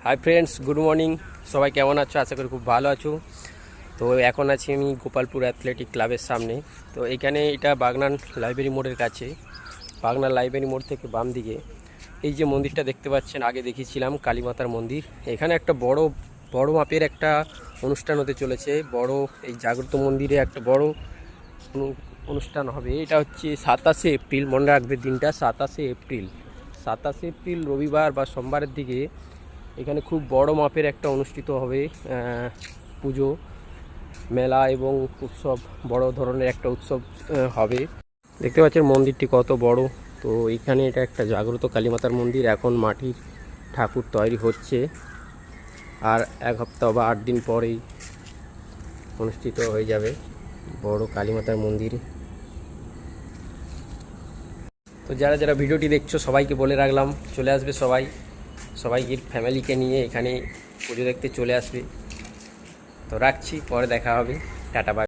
Hi friends, good morning. সবাই কেমন আছো? আশা করি খুব ভালো আছো। তো এখন আছি আমি গোপালপুর অ্যাথলেটিক ক্লাবের সামনে। তো এখানে এটা বাগনান লাইব্রেরি মোড়ের কাছে। বাগনান লাইব্রেরি মোড় থেকে বাম দিকে এই যে মন্দিরটা দেখতে পাচ্ছেন, আগে দেখিয়েছিলাম কালীমাতার মন্দির। এখানে একটা বড় মাপের একটা অনুষ্ঠান হতে চলেছে। বড় এই জাগ্রত মন্দিরে একটা বড় অনুষ্ঠান হবে। এটা হচ্ছে 27শে এপ্রিল, মনে রাখবে দিনটা 27শে এপ্রিল রবিবার বা সোমবারের দিকে এখানে খুব বড় মাপের একটা অনুষ্ঠিত হবে পুজো, মেলা এবং উৎসব। বড় ধরনের একটা উৎসব হবে। দেখতে পাচ্ছেন মন্দিরটি কত বড়। তো এখানে এটা একটা জাগ্রত কালীমাতার মন্দির। এখন মাটির ঠাকুর তৈরি হচ্ছে, আর এক সপ্তাহ বা 8 দিন পরেই অনুষ্ঠিত হয়ে যাবে বড় কালীমাতার মন্দির। তো যারা যারা ভিডিওটি দেখছো সবাইকে বলে রাখলাম, চলে আসবে সবাইকে ফ্যামিলিকে নিয়ে এখানে পুজো দেখতে চলে আসবে। তো রাখছি, পরে দেখা হবে, টাটা বাই।